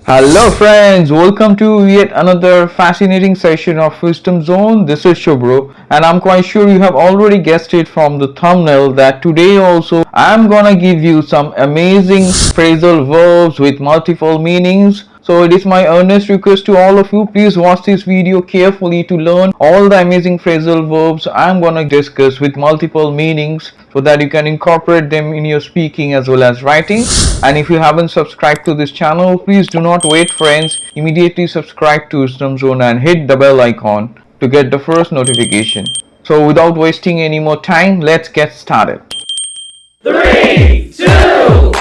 Hello friends, welcome to yet another fascinating session of Wisdom Zone. This is Shubro and I'm quite sure you have already guessed it from the thumbnail that today also I'm gonna give you some amazing phrasal verbs with multiple meanings. So it is my earnest request to all of you, please watch this video carefully to learn all the amazing phrasal verbs I'm gonna discuss with multiple meanings so that you can incorporate them in your speaking as well as writing. And if you haven't subscribed to this channel, please do not wait friends, immediately subscribe to Wisdom Zone and hit the bell icon to get the first notification. So without wasting any more time, let's get started. 3, 2,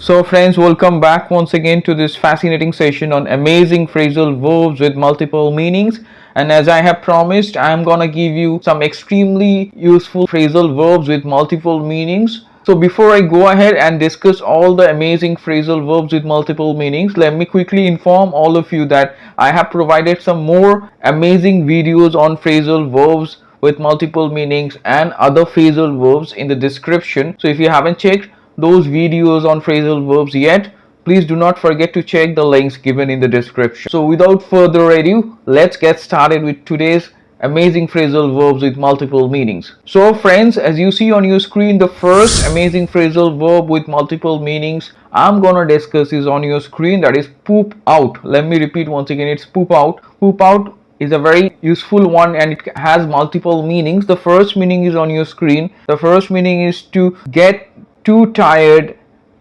So friends, welcome back once again to this fascinating session on amazing phrasal verbs with multiple meanings. And as I have promised, I'm gonna give you some extremely useful phrasal verbs with multiple meanings. So before I go ahead and discuss all the amazing phrasal verbs with multiple meanings, let me quickly inform all of you that I have provided some more amazing videos on phrasal verbs with multiple meanings and other phrasal verbs in the description. So if you haven't checked those videos on phrasal verbs yet, please do not forget to check the links given in the description. So without further ado, let's get started with today's amazing phrasal verbs with multiple meanings. So friends, as you see on your screen, the first amazing phrasal verb with multiple meanings I'm gonna discuss is on your screen, that is poop out. Let me repeat once again, it's poop out. Poop out is a very useful one and it has multiple meanings. The first meaning is on your screen. The first meaning is to get too tired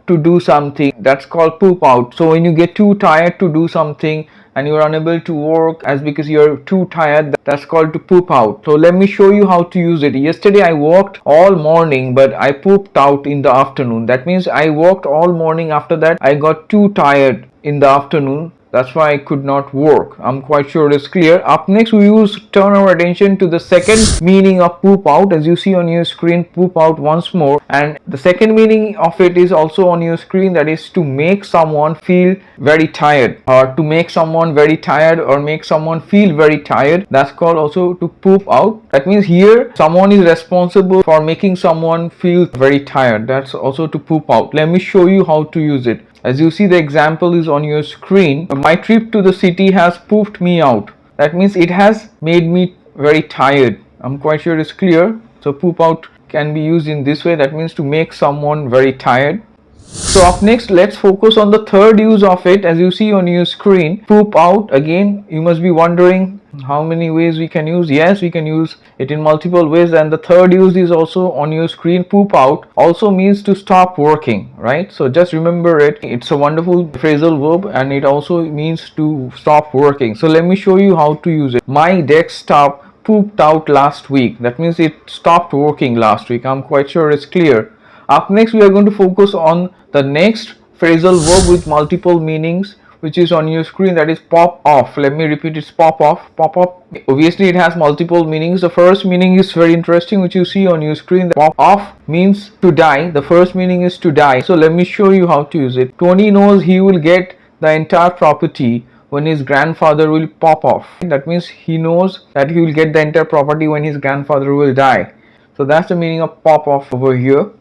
to do something. That's called poop out. So when you get too tired to do something and you're unable to work as because you're too tired, that's called to poop out. So let me show you how to use it. Yesterday I worked all morning but I pooped out in the afternoon. That means I worked all morning, after that I got too tired in the afternoon. That's why I could not work. I'm quite sure it's clear. Up next, we will turn our attention to the second meaning of poop out. As you see on your screen, poop out once more. And the second meaning of it is also on your screen, that is to make someone feel very tired, or to make someone very tired, or make someone feel very tired. That's called also to poop out. That means here someone is responsible for making someone feel very tired. That's also to poop out. Let me show you how to use it. As you see, the example is on your screen. My trip to the city has pooped me out. That means it has made me very tired. I'm quite sure it's clear. So poop out can be used in this way. That means to make someone very tired. So up next, let's focus on the third use of it. As you see on your screen, poop out. Again, you must be wondering how many ways we can use. Yes, we can use it in multiple ways, and the third use is also on your screen. Poop out also means to stop working, right? So just remember it. It's a wonderful phrasal verb and it also means to stop working. So let me show you how to use it. My desktop pooped out last week. That means it stopped working last week. I'm quite sure it's clear. Up next, we are going to focus on the next phrasal verb with multiple meanings, which is on your screen, that is pop off. Let me repeat, it's pop off. Pop off, obviously it has multiple meanings. The first meaning is very interesting, which you see on your screen. Pop off means to die. The first meaning is to die. So let me show you how to use it. Tony knows he will get the entire property when his grandfather will pop off. That means he knows that he will get the entire property when his grandfather will die. So that's the meaning of pop off over here.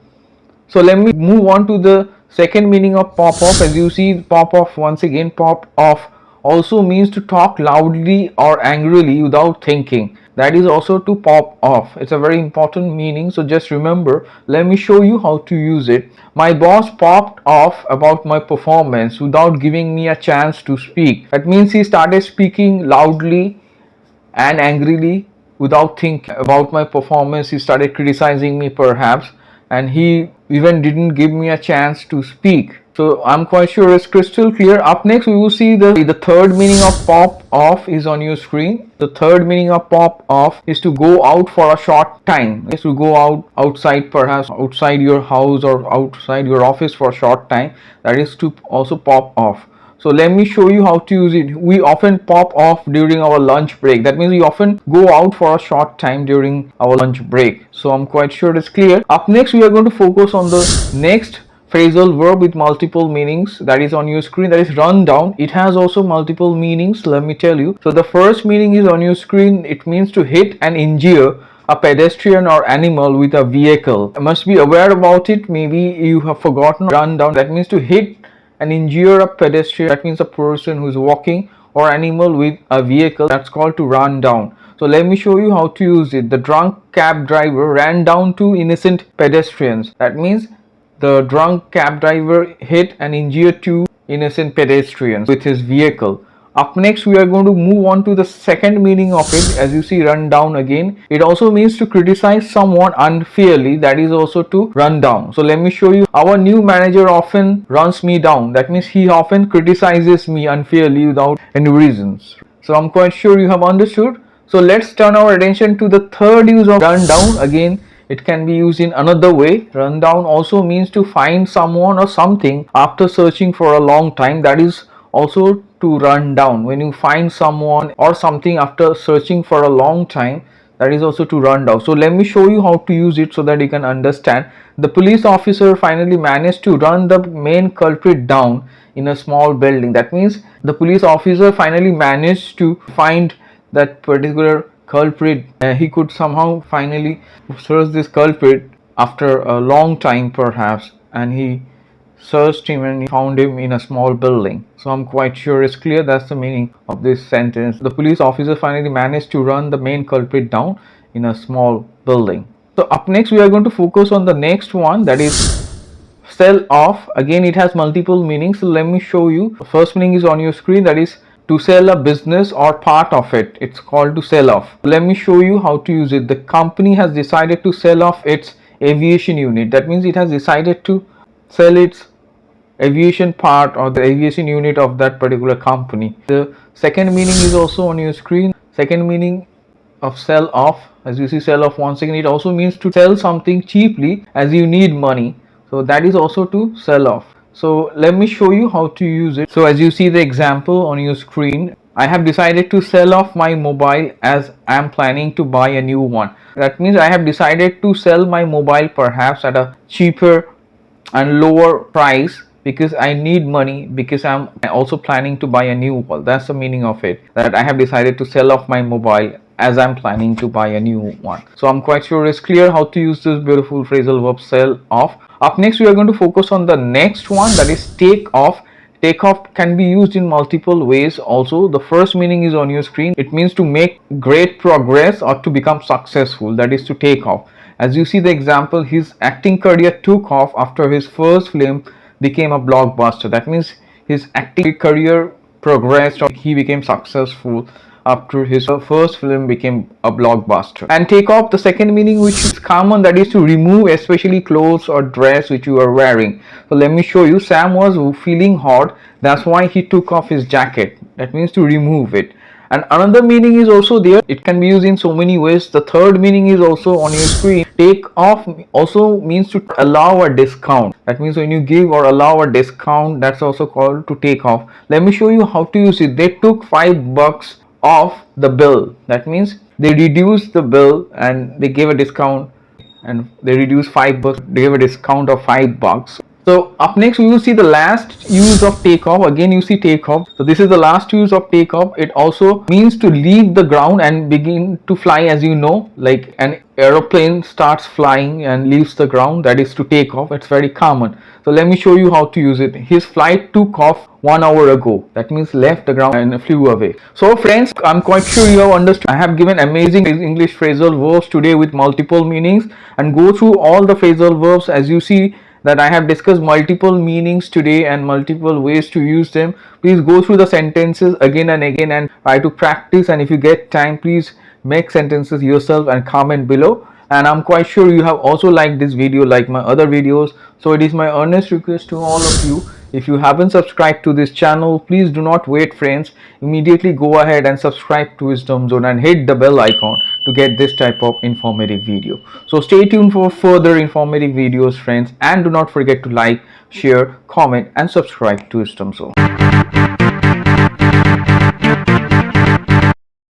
So let me move on to the second meaning of pop off. As you see, pop off once again, pop off also means to talk loudly or angrily without thinking. That is also to pop off. It's a very important meaning, so just remember. Let me show you how to use it. My boss popped off about my performance without giving me a chance to speak. That means he started speaking loudly and angrily without thinking about my performance. He started criticizing me perhaps, and he even didn't give me a chance to speak. So I'm quite sure it's crystal clear. Up next, we will see the third meaning of pop off is on your screen. The third meaning of pop off is to go out for a short time. Is to go outside, perhaps outside your house or outside your office for a short time. That is to also pop off. So let me show you how to use it. We often pop off during our lunch break. That means we often go out for a short time during our lunch break. So I'm quite sure it's clear. Up next, we are going to focus on the next phrasal verb with multiple meanings, that is on your screen, that is run down. It has also multiple meanings, let me tell you. So the first meaning is on your screen. It means to hit and injure a pedestrian or animal with a vehicle. You must be aware about it. Maybe you have forgotten. Run down, that means to hit and injure a pedestrian, that means a person who is walking, or animal with a vehicle, that's called to run down. So let me show you how to use it. The drunk cab driver ran down two innocent pedestrians. That means the drunk cab driver hit and injured two innocent pedestrians with his vehicle. Up next, we are going to move on to the second meaning of it. As you see, run down again. It also means to criticize someone unfairly. That is also to run down. So let me show you. Our new manager often runs me down. That means he often criticizes me unfairly without any reasons. So I'm quite sure you have understood. So let's turn our attention to the third use of run down. Again, it can be used in another way. Run down also means to find someone or something after searching for a long time. That is also to run down. When you find someone or something after searching for a long time, that is also to run down. So let me show you how to use it so that you can understand. The police officer finally managed to run the main culprit down in a small building. That means the police officer finally managed to find that particular culprit. He could somehow finally search this culprit after a long time perhaps, and he searched him and he found him in a small building. So I'm quite sure it's clear that's the meaning of this sentence. The police officer finally managed to run the main culprit down in a small building. So up next, we are going to focus on the next one, that is sell off. Again, it has multiple meanings. So let me show you. The first meaning is on your screen, that is to sell a business or part of it. It's called to sell off. Let me show you how to use it. The company has decided to sell off its aviation unit. That means it has decided to sell its aviation part or the aviation unit of that particular company. The second meaning is also on your screen. Second meaning of sell off, as you see, sell off once again, it also means to sell something cheaply as you need money. So that is also to sell off. So let me show you how to use it. So as you see the example on your screen, I have decided to sell off my mobile as I am planning to buy a new one. That means I have decided to sell my mobile perhaps at a cheaper and lower price because I need money, because I'm also planning to buy a new one. That's the meaning of it, that I have decided to sell off my mobile as I'm planning to buy a new one. So I'm quite sure it's clear how to use this beautiful phrasal verb sell off. Up next, we are going to focus on the next one, that is take off. Take off can be used in multiple ways also. The first meaning is on your screen. It means to make great progress or to become successful. That is to take off. As you see the example, his acting career took off after his first film became a blockbuster. That means his acting career progressed or he became successful after his first film became a blockbuster. And take off, the second meaning which is common, that is to remove, especially clothes or dress which you are wearing. So let me show you. Sam was feeling hot, that's why he took off his jacket. That means to remove it. And another meaning is also there. It can be used in so many ways. The third meaning is also on your screen. Take off also means to allow a discount. That means when you give or allow a discount, that's also called to take off. Let me show you how to use it. They took $5 off the bill. That means they reduced the bill and they gave a discount, and they reduced $5. They gave a discount of $5. So up next, we will see the last use of take off. Again, you see take off. So this is the last use of take off. It also means to leave the ground and begin to fly, as you know, like an aeroplane starts flying and leaves the ground. That is to take off. It's very common. So let me show you how to use it. His flight took off 1 hour ago. That means left the ground and flew away. So friends, I'm quite sure you have understood. I have given amazing English phrasal verbs today with multiple meanings, and go through all the phrasal verbs. As you see that I have discussed multiple meanings today and multiple ways to use them. Please go through the sentences again and again and try to practice, and if you get time, please make sentences yourself and comment below. And I'm quite sure you have also liked this video like my other videos. So it is my earnest request to all of you, if you haven't subscribed to this channel, please do not wait friends. Immediately go ahead and subscribe to Wisdom Zone and hit the bell icon to get this type of informative video. So stay tuned for further informative videos friends, and do not forget to like, share, comment and subscribe to Wisdom Zone.